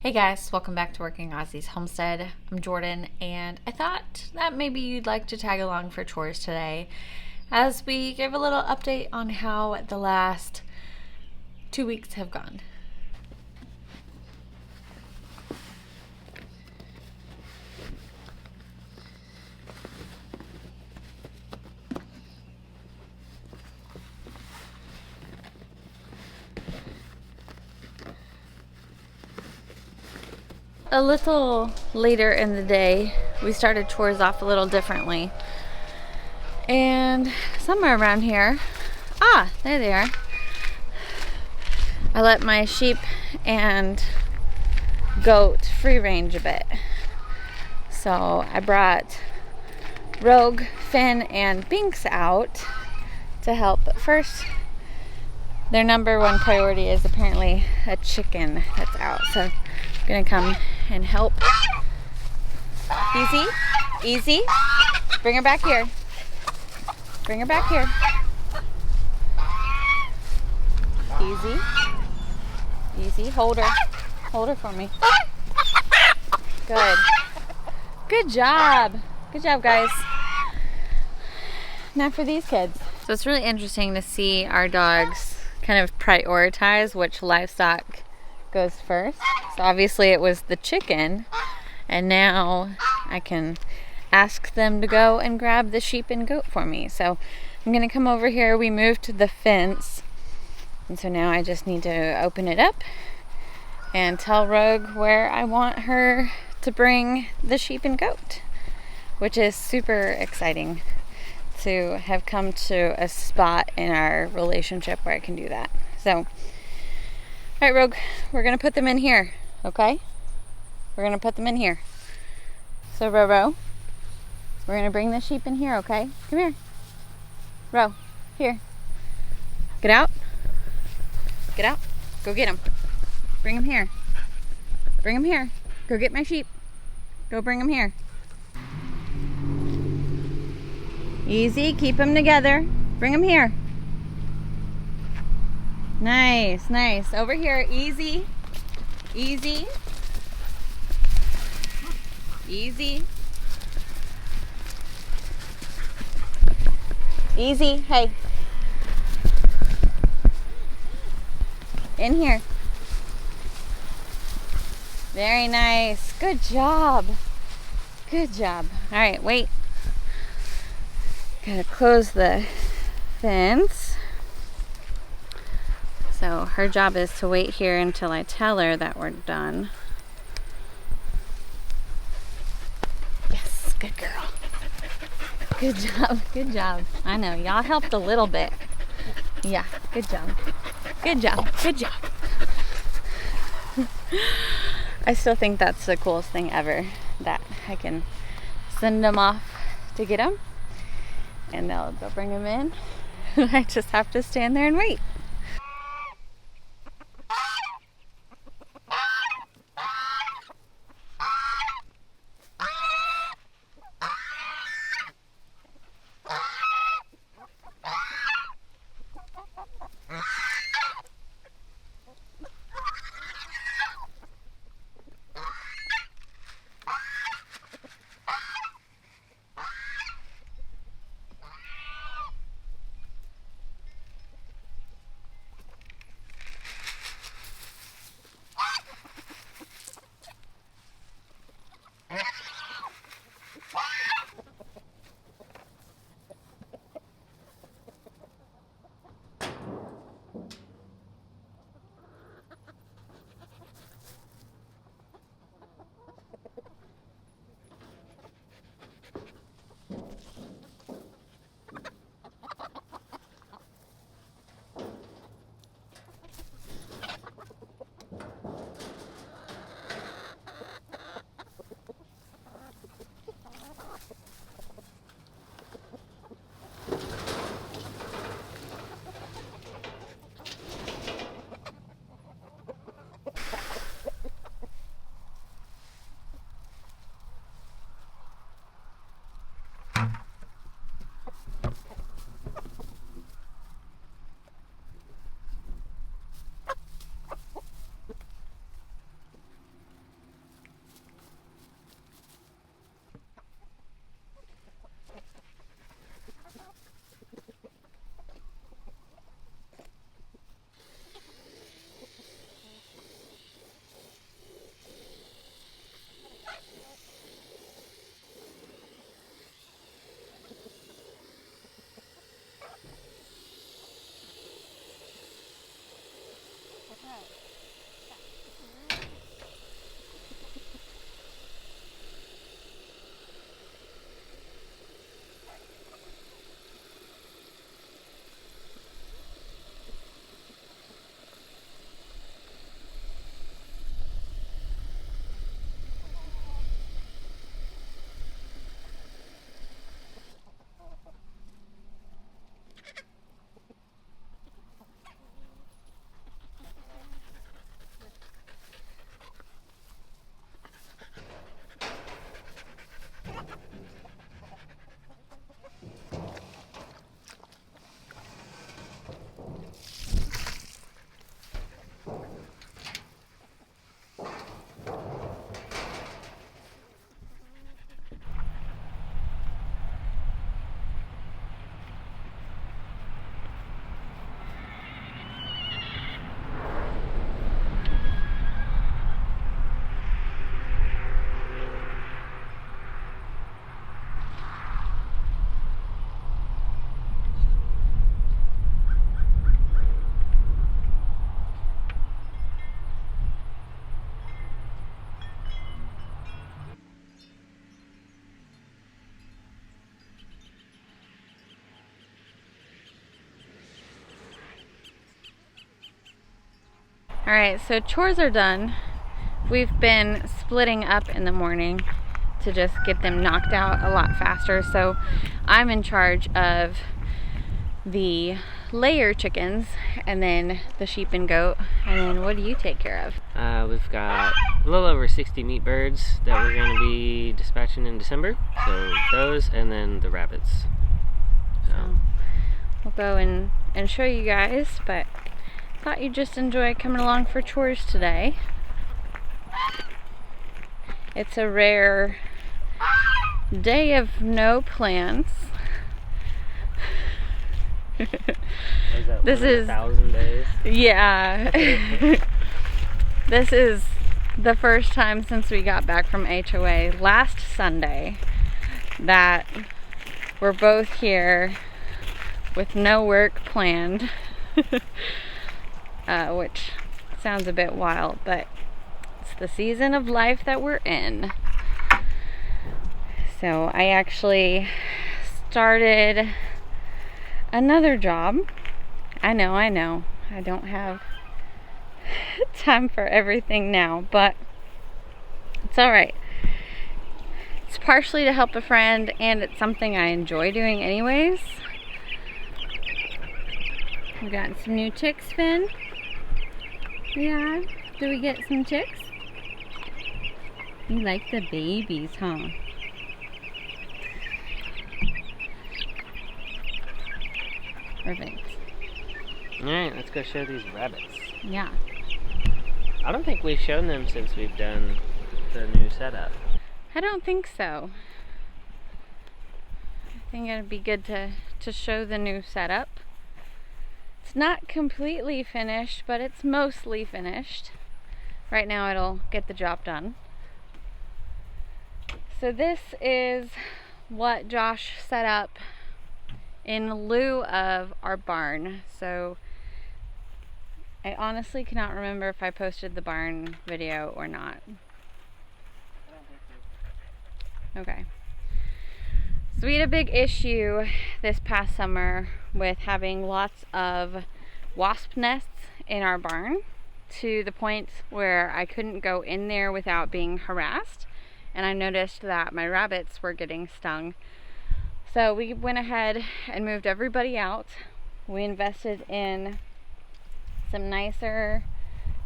Hey guys, welcome back to Working Aussies Homestead. I'm Jordan, and I thought that maybe you'd like to tag along for chores today as we give a little update on how the last 2 weeks have gone. A little later in the day, we started chores off a little differently. And somewhere around here, there they are. I let my sheep and goat free range a bit. So I brought Rogue, Finn, and Binks out to help. But first, their number one priority is apparently a chicken that's out. So I'm gonna come and help. Easy, easy. Bring her back here. Bring her back here. Easy, easy. Hold her. Hold her for me. Good. Good job. Good job, guys. Now for these kids. So it's really interesting to see our dogs kind of prioritize which livestock goes first. So obviously it was the chicken, and now I can ask them to go and grab the sheep and goat for me. So I'm gonna come over here. We moved the fence, and so now I just need to open it up and tell Rogue where I want her to bring the sheep and goat, which is super exciting to have come to a spot in our relationship where I can do that. So, all right, Rogue, we're gonna put them in here, okay? We're gonna put them in here. So, Ro, we're gonna bring the sheep in here, okay? Come here. Ro, here. Get out. Get out. Go get them. Bring them here. Bring them here. Go get my sheep. Go bring them here. Easy, keep them together. Bring them here. Nice, nice. Over here, easy, easy, easy, easy. Hey, in here. Very nice. Good job. Good job. All right, wait. Gotta close the fence. So her job is to wait here until I tell her that we're done. Yes, good girl. Good job, good job. I know, y'all helped a little bit. Yeah, good job. Good job, good job. I still think that's the coolest thing ever, that I can send them off to get them, and they'll bring them in. I just have to stand there and wait. All right, so chores are done. We've been splitting up in the morning to just get them knocked out a lot faster. So I'm in charge of the layer chickens and then the sheep and goat. And then what do you take care of? We've got a little over 60 meat birds that we're going to be dispatching in December. So those, and then the rabbits. So we'll go and show you guys, but thought you'd just enjoy coming along for chores today. It's a rare day of no plans. This is 1,000 days. Yeah. This is the first time since we got back from HOA last Sunday that we're both here with no work planned. Which sounds a bit wild, but it's the season of life that we're in. So I actually started another job. I know, I don't have time for everything now, but it's all right. It's partially to help a friend, and it's something I enjoy doing anyways. We got some new chicks, Finn. Yeah, do we get some chicks? You like the babies, huh? Perfect. Alright, let's go show these rabbits. Yeah. I don't think we've shown them since we've done the new setup. I don't think so. I think it'd be good to show the new setup. It's not completely finished, but it's mostly finished. Right now it'll get the job done. So this is what Josh set up in lieu of our barn. So I honestly cannot remember if I posted the barn video or not. Okay. So we had a big issue this past summer with having lots of wasp nests in our barn, to the point where I couldn't go in there without being harassed, and I noticed that my rabbits were getting stung. So we went ahead and moved everybody out. We invested in some nicer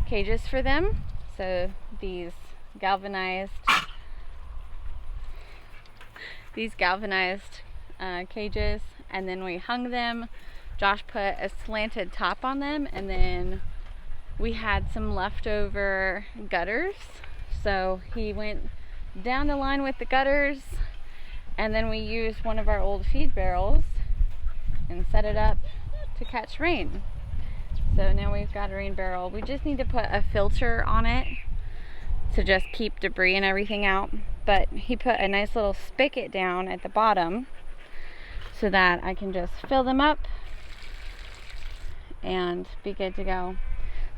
cages for them. So these galvanized cages, and then we hung them. Josh put a slanted top on them, and then we had some leftover gutters, so he went down the line with the gutters, and then we used one of our old feed barrels and set it up to catch rain. So now we've got a rain barrel. We just need to put a filter on it to just keep debris and everything out, but he put a nice little spigot down at the bottom so that I can just fill them up and be good to go.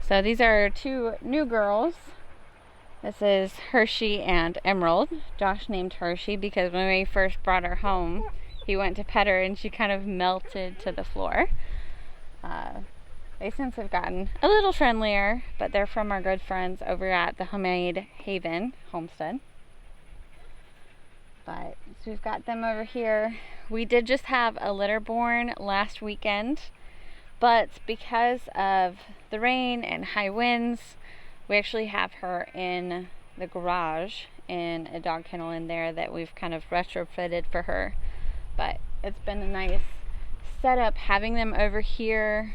So these are two new girls. This is Hershey and Emerald. Josh named Hershey because when we first brought her home, he went to pet her and she kind of melted to the floor. They since have gotten a little friendlier, but they're from our good friends over at the Homestead. But so we've got them over here. We did just have a litter born last weekend, but because of the rain and high winds, we actually have her in the garage in a dog kennel in there that we've kind of retrofitted for her. But it's been a nice setup having them over here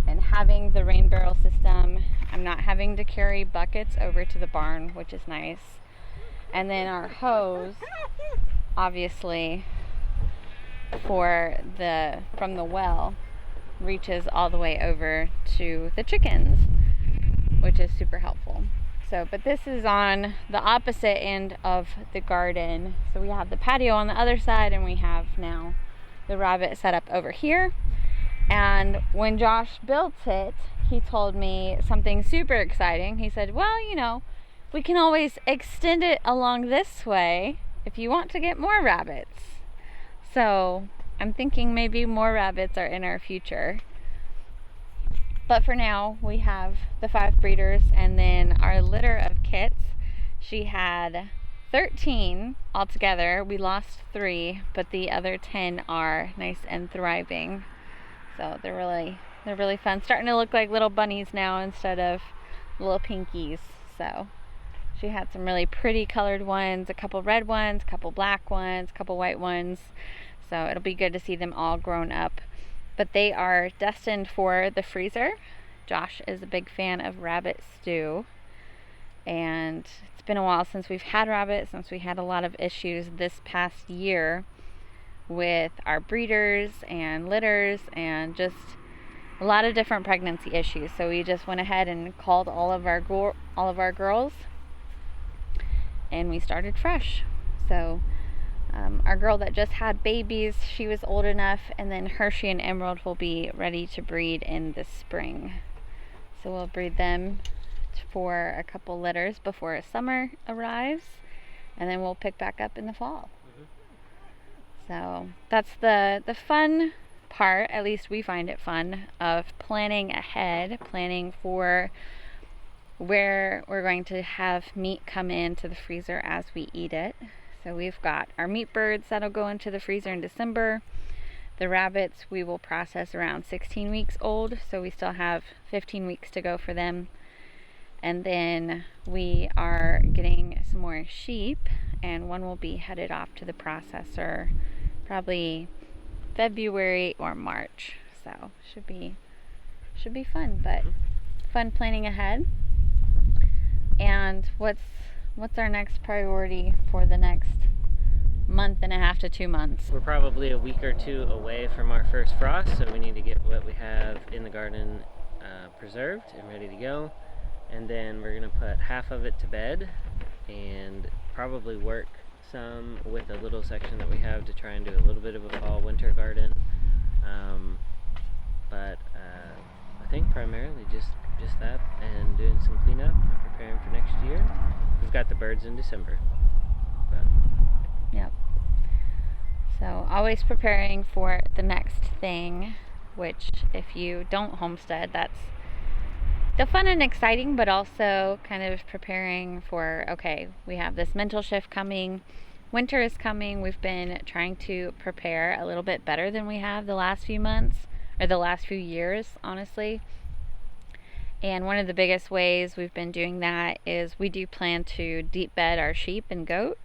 and having the rain barrel system. I'm not having to carry buckets over to the barn, which is nice. And then our hose, obviously, from the well, reaches all the way over to the chickens, which is super helpful. So, but this is on the opposite end of the garden. So we have the patio on the other side, and we have now the rabbit set up over here. And when Josh built it, he told me something super exciting. He said, well, you know, we can always extend it along this way if you want to get more rabbits. So I'm thinking maybe more rabbits are in our future. But for now, we have the 5 breeders, and then our litter of kits. She had 13 altogether. We lost 3, but the other 10 are nice and thriving. So they're really fun. Starting to look like little bunnies now instead of little pinkies. So she had some really pretty colored ones, a couple red ones, a couple black ones, a couple white ones. So it'll be good to see them all grown up. But they are destined for the freezer. Josh is a big fan of rabbit stew. And it's been a while since we've had rabbit, since we had a lot of issues this past year with our breeders and litters and just a lot of different pregnancy issues. So we just went ahead and called all of our girls, and we started fresh. So our girl that just had babies, she was old enough, and then Hershey and Emerald will be ready to breed in the spring. So we'll breed them for a couple litters before summer arrives, and then we'll pick back up in the fall. So that's the fun part, at least we find it fun, of planning ahead, planning for where we're going to have meat come into the freezer as we eat it. So we've got our meat birds that'll go into the freezer in December. The rabbits we will process around 16 weeks old, so we still have 15 weeks to go for them. And then we are getting some more sheep, and one will be headed off to the processor probably February or March. So should be fun, but fun planning ahead. And what's our next priority for the next month and a half to 2 months? We're probably a week or 2 away from our first frost, so we need to get what we have in the garden preserved and ready to go. And then we're gonna put half of it to bed and probably work some with a little section that we have to try and do a little bit of a fall winter garden. But I think primarily just that, and doing some cleanup and preparing for next year. We've got the birds in December. Yep. So always preparing for the next thing, which if you don't homestead, that's the fun and exciting, but also kind of preparing for, okay, we have this mental shift coming, winter is coming. We've been trying to prepare a little bit better than we have the last few months, or the last few years, honestly. And one of the biggest ways we've been doing that is we do plan to deep bed our sheep and goat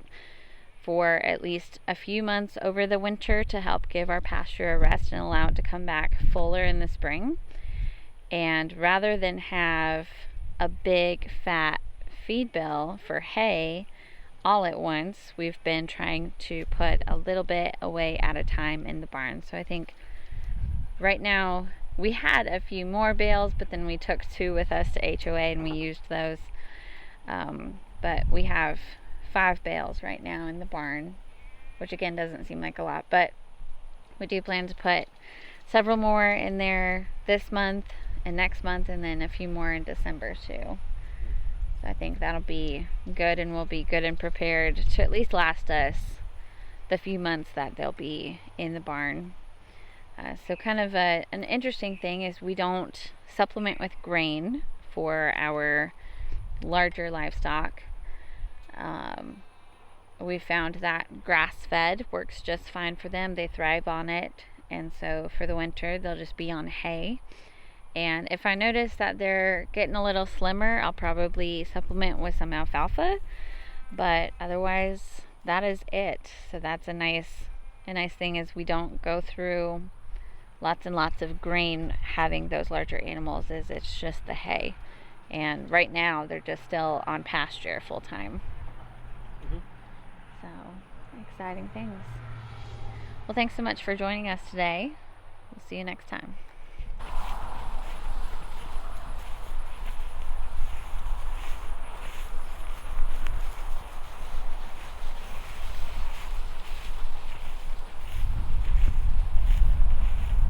for at least a few months over the winter to help give our pasture a rest and allow it to come back fuller in the spring. And rather than have a big fat feed bill for hay all at once, we've been trying to put a little bit away at a time in the barn. So I think right now we had a few more bales, but then we took 2 with us to HOA and we used those. But we have 5 bales right now in the barn, which again doesn't seem like a lot, but we do plan to put several more in there this month and next month, and then a few more in December too. So I think that'll be good, and we'll be good and prepared to at least last us the few months that they'll be in the barn. So kind of an interesting thing is we don't supplement with grain for our larger livestock. We found that grass-fed works just fine for them. They thrive on it, and so for the winter they'll just be on hay. And if I notice that they're getting a little slimmer, I'll probably supplement with some alfalfa, but otherwise that is it. So that's a nice thing, is we don't go through lots and lots of grain having those larger animals, is it's just the hay. And right now they're just still on pasture full time. So exciting things. Well, thanks so much for joining us today. We'll see you next time.